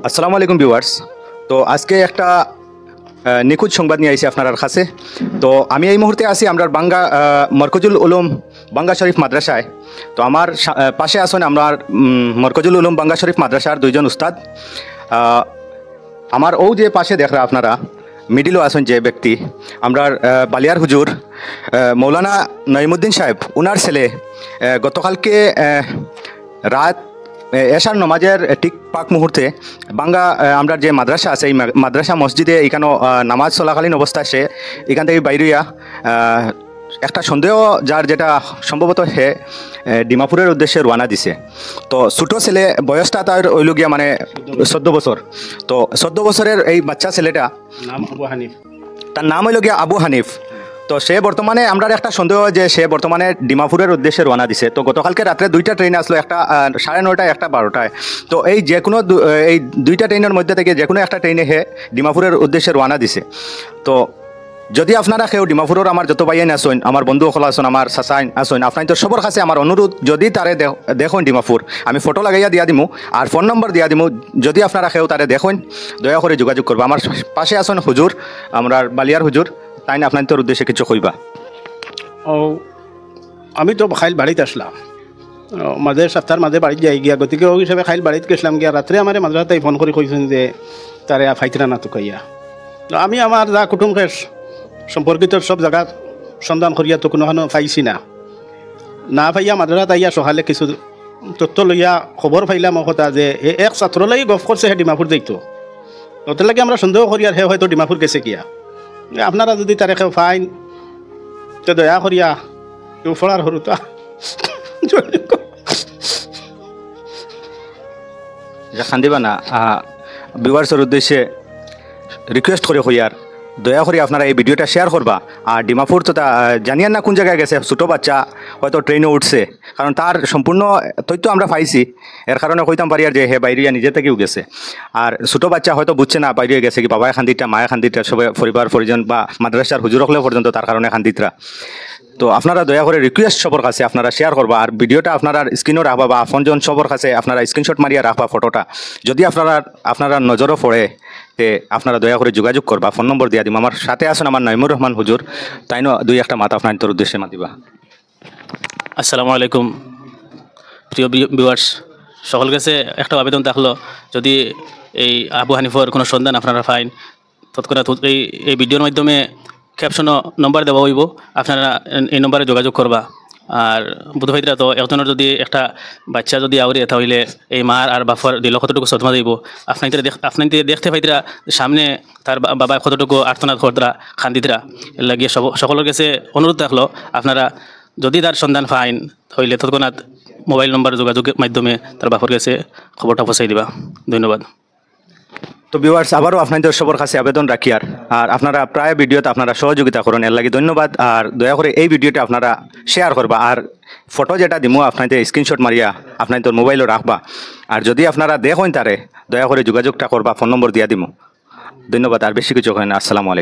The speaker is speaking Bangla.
আসসালামু আলাইকুম ভিউয়ার্স। তো আজকে একটা নিখুঁত সংবাদ নিয়ে আইছি আপনার কাছে। তো আমি এই মুহূর্তে আছি আমরা মরকজুল উলুম বাঙ্গা শরীফ মাদ্রাসায়। তো আমার পাশে আছেন আমরা মরকজুল উলুম বাঙ্গা শরীফ মাদ্রাসার দুইজন উস্তাদ। আমার ও যে পাশে দেখরা আপনারা মিডিলও আছেন যে ব্যক্তি আমরা বালিয়ার হুজুর মৌলানা নঈমুদ্দিন সাহেব, ওনার ছেলে গতকালকে রাত এশার নমাজের ঠিক পাক মুহূর্তে বাঙ্গা আমরা যে মাদ্রাসা আছে এই মাদ্রাসা মসজিদে এখানে নামাজ চলাকালীন অবস্থায় সে এখান থেকে বাইরিয়া একটা সন্দেহ যার যেটা সম্ভবত সে ডিমাপুরের উদ্দেশ্যে রওনা দিছে। তো ছোটো ছেলে বয়সটা তার ওইলগিয়া মানে 14 বছর। তো 14 বছরের এই বাচ্চা ছেলেটা নাম আবু হানিফ, তার নাম হইল গিয়া আবু হানিফ। তো সে বর্তমানে আমরা একটা সন্দেহ যে সে বর্তমানে ডিমাপুরের উদ্দেশ্যে রওনা দিছে। তো গতকালকে রাত্রে দুইটা ট্রেন আসলো, একটা 9:30টায় একটা 12টায়। তো এই যে কোনো এই দুইটা ট্রেনের মধ্যে থেকে যে কোনো একটা ট্রেনে হে ডিমাপুরের উদ্দেশ্যে রওনা দিছে। তো যদি আপনারা কেউ ডিমাপুরের আমার যত ভাইয়ান আসেন, আমার বন্ধু সকল আসেন, আমার চাচাইন আসেন, আপনার তো সবার কাছে আমার অনুরোধ, যদি তারে দেখুন ডিমাপুর, আমি ফটো লাগাইয়া দিয়া দিমু আর ফোন নম্বর দিয়া দিমু। যদি আপনারা কেউ তারে দেখুন দয়া করে যোগাযোগ করবো। আমার পাশে আসেন হুজুর, আমরা বালিয়ার হুজুর, তাই না আপনার তোর উদ্দেশ্যে কিছু কইবা? ও আমি তো খাইল বাড়িতে আসলাম, মাঝে সপ্তাহের মাঝে বাড়িতে যাই গিয়া, গতিকে ও হিসাবে খাইল বাড়িতে গেছিলাম গিয়া। রাত্রে আমার মাদ্রাসায় ফোন করে কইছেন যে তারে ফাইতরা না তো কইয়া। আমি আমার যা কুটুমকে সম্পর্কিত সব জায়গা সন্ধান করিয়া তো কোনোখানো পাইছি না পাইয়া মাদ্রাসাত আইয়া সকালে কিছু তথ্য লইয়া খবর পাইলাম কথা যে এক ছাত্রলাই গফ করছে হে ডিমাপুর যাইতো। ওটার লাগে আমরা সন্দেহ করি আর হে হয়তো ডিমাপুর গেছে গিয়া। আপনারা যদি তারে কেউ ফাইন তো দয়া করিয়া কেউ ফড়ার হরুতা খান্দিবা না। ভিউয়ার্সের উদ্দেশ্যে রিকোয়েস্ট করে হইয়ার দয়া করে আপনারা এই ভিডিওটা শেয়ার করবা। আর ডিমাপুর তো তা জানিয়ান না কোন জায়গায় গেছে, ছোটো বাচ্চা হয়তো ট্রেনে উঠছে, কারণ তার সম্পূর্ণ তথ্য আমরা পাইছি, এর কারণে কইতাম পারি আর যে হে বাইরিয়া নিজে থেকেও গেছে। আর ছোটো বাচ্চা হয়তো বুঝছে না বাইরে গেছে কি বাবায় খান্দিটা মায়া খান্দিটা সবাই পরিবার পরিজন বা মাদ্রাসার হুজুর হলেও পর্যন্ত তার কারণে খান্দিতরা। তো আপনারা দয়া করে রিকোয়েস্ট সবার কাছে আপনারা শেয়ার করবা আর ভিডিওটা আপনারা স্ক্রিনও রাখবা বা আপনজন সবার কাছে আপনারা স্ক্রিনশট মারিয়া রাখবা ফটোটা। যদি আপনারা নজরও পড়ে তে আপনারা দয়া করে যোগাযোগ করবা, ফোন নম্বর দিয়া দিম। আমার সাথে আছেন আমার নঈমুর রহমান হুজুর, তাই না দুই একটা মাত আপনার তোর উদ্দেশ্যে মাতিবা। আসসালামু আলাইকুম প্রিয় ভিউয়ার্স, সকল কাছে একটা আবেদন থাকলো, যদি এই আবু হানিফর কোনো সন্ধান আপনারা পাইন তৎক্ষণাৎ এই ভিডিওর মাধ্যমে ক্যাপশনও নম্বর দেওয়া হইব, আপনারা এই নম্বরে যোগাযোগ করবা। আর বুধভাইরা তো একজনের যদি একটা বাচ্চা যদি আউরি তাহলে এই মার আর বাফর দিল কতটুকু সদমা দিব। আপনাদের দেখতে পাইতরা সামনে তার বাবা কতটুকু আর্তনাদ করতরা খান্দিতরা। এর লাগিয়ে সকলের কাছে অনুরোধ থাকলো, আপনারা যদি তার সন্ধান পাইন হইলে তৎক্ষণাৎ মোবাইল নম্বর যোগাযোগের মাধ্যমে তার বাপর কাছে খবরটা পৌঁছাই দিবা। ধন্যবাদ। তো ভিউয়ার্স আবারও আপনাদের সবার কাছে আবেদন রাখি আর আপনারা প্রায় ভিডিওতে আপনারা সহযোগিতা করুন, এর লাগে ধন্যবাদ। আর দয়া করে এই ভিডিওটা আপনারা শেয়ার করবা আর ফটো যেটা দিমু আপনাদের স্ক্রিনশট মারিয়া আপনাদের মোবাইলও রাখবা। আর যদি আপনারা দেখেন তারে দয়া করে যোগাযোগটা করবা, ফোন নম্বর দিয়া দিমু। ধন্যবাদ। আর বেশি কিছু হয় না। আসসালামু আলাইকুম।